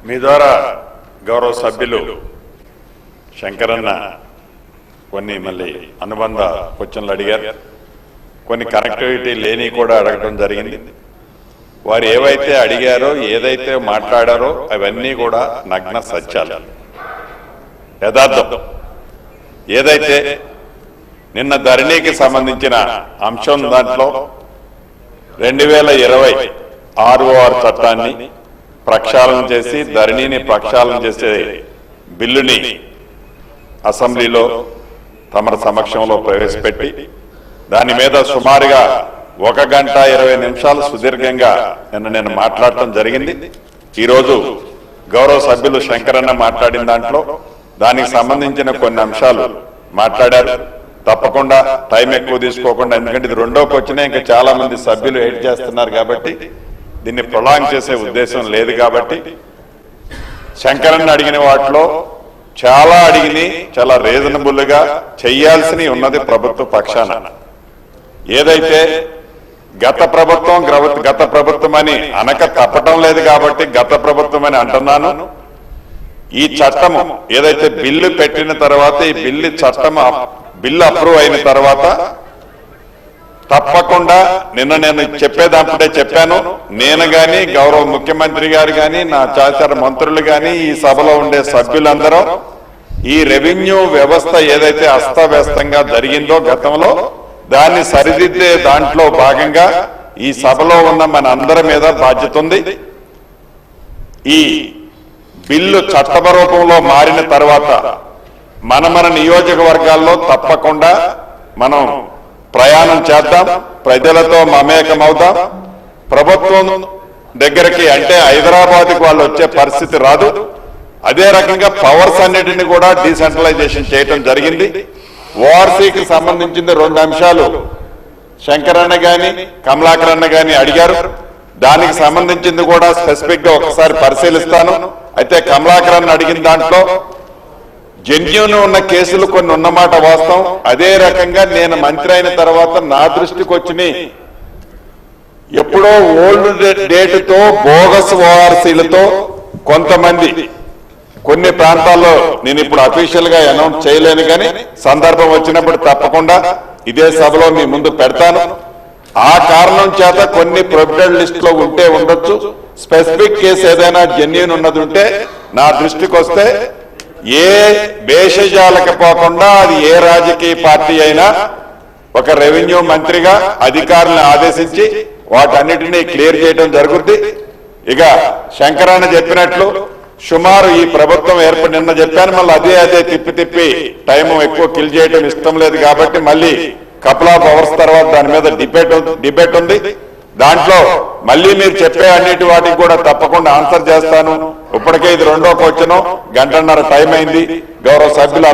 మీ ద్వారా గౌరవ సభ్యులు శంకరన్న కొన్ని మళ్ళీ అనుబంధ క్వశ్చన్లు అడిగారు, కొన్ని కనెక్టివిటీ లేని కూడా అడగడం జరిగింది. వారు ఏవైతే అడిగారో ఏదైతే మాట్లాడారో అవన్నీ కూడా నగ్న సత్యాలు, యథార్థం. ఏదైతే నిన్న ధరణికి సంబంధించిన అంశం దాంట్లో 2020 ROR చట్టాన్ని ప్రక్షాళన చేసి ధరణిని ప్రక్షాళన చేసే బిల్లుని అసెంబ్లీలో తమ సమక్షంలో ప్రవేశపెట్టి దాని మీద సుమారుగా 1 గంట 20 నిమిషాలు సుదీర్ఘంగా నేను మాట్లాడటం జరిగింది. ఈరోజు గౌరవ సభ్యులు శంకరన్న మాట్లాడిన దాంట్లో దానికి సంబంధించిన కొన్ని అంశాలు మాట్లాడారు. తప్పకుండా టైం ఎక్కువ తీసుకోకుండా, ఎందుకంటే ఇది రెండో క్వశ్చనే, ఇంకా చాలా మంది సభ్యులు వెయిట్ చేస్తున్నారు కాబట్టి దీన్ని ప్రొలాంగ్ చేసే ఉద్దేశం లేదు. కాబట్టి శంకరన్న అడిగిన వాటిలో చాలా చాలా రీజనబుల్ గా చేయాల్సి ఉన్నది ప్రభుత్వ పక్షాన. ఏదైతే గత ప్రభుత్వం అని అనక తప్పటం లేదు కాబట్టి గత ప్రభుత్వం అని అంటున్నాను. ఈ చట్టము ఏదైతే బిల్లు పెట్టిన తర్వాత ఈ బిల్లు అప్రూవ్ అయిన తర్వాత తప్పకుండా నేను చెప్పేటప్పుడే చెప్పాను, నేను గాని గౌరవ ముఖ్యమంత్రి గారు గాని నా సహచర మంత్రులు గాని ఈ సభలో ఉండే సభ్యులందరూ ఈ రెవెన్యూ వ్యవస్థ ఏదైతే అస్తవ్యస్తంగా జరిగిందో గతంలో దాన్ని సరిదిద్దే దాంట్లో భాగంగా ఈ సభలో ఉన్న మన అందరి మీద బాధ్యత ఉంది. ఈ బిల్లు చట్టం రూపంలో మారిన తర్వాత మన నియోజకవర్గాల్లో తప్పకుండా మనం ప్రయాణం చేద్దాం, ప్రజలతో మమేకమవుదాం. ప్రభుత్వం దగ్గరికి అంటే హైదరాబాద్కి వాళ్ళు వచ్చే పరిస్థితి రాదు. అదే రకంగా పవర్స్ అన్నిటిని కూడా డీసెంట్రలైజేషన్ చేయటం జరిగింది. ఓఆర్సీకి సంబంధించిన 2 అంశాలు శంకరన్న గాని కమలాకరన్న గాని అడిగారు. దానికి సంబంధించింది కూడా స్పెసిఫిక్ గా ఒకసారి పరిశీలిస్తాను. అయితే కమలాకరన్న అడిగిన దాంట్లో జెన్యూన్ ఉన్న కేసులు కొన్ని ఉన్నమాట వాస్తవం. అదే రకంగా నేను మంత్రి అయిన తర్వాత నా దృష్టికి వచ్చినాయి ఎప్పుడో ఓల్డ్ డేట్తో బోగస్ ఓఆర్సీలతో కొంతమంది కొన్ని ప్రాంతాల్లో నేను ఇప్పుడు అఫీషియల్ గా అనౌన్స్ చేయలేను, కానీ సందర్భం వచ్చినప్పుడు తప్పకుండా ఇదే సభలో మీ ముందు పెడతాను. ఆ కారణం చేత కొన్ని ప్రొహిబిటెడ్ లిస్ట్ లో ఉంటే ఉండొచ్చు. స్పెసిఫిక్ కేసు ఏదైనా జెన్యూన్ ఉన్నది ఉంటే నా దృష్టికి వస్తే ఏ భేషజాలకు పోకుండా అది ఏ రాజకీయ పార్టీ అయినా ఒక రెవెన్యూ మంత్రిగా అధికారులను ఆదేశించి వాటన్నిటినీ క్లియర్ చేయడం జరుగుద్ది. ఇక శంకరన్న చెప్పినట్లు సుమారు ఈ ప్రభుత్వం నిన్న చెప్పాను, మళ్ళీ అదే తిప్పి టైం ఎక్కువ కిల్ చేయడం ఇష్టం లేదు కాబట్టి మళ్ళీ కపుల్ ఆఫ్ అవర్స్ తర్వాత దాని మీద డిబేట్ ఉంది. దాంట్లో మళ్ళీ మీరు చెప్పే అన్నిటి వాటికి కూడా తప్పకుండా ఆన్సర్ చేస్తాను. ఇప్పటికే ఇది రెండో క్వశ్చన్, 1.5 గంట టైం అయింది. గౌరవ సభ్యులు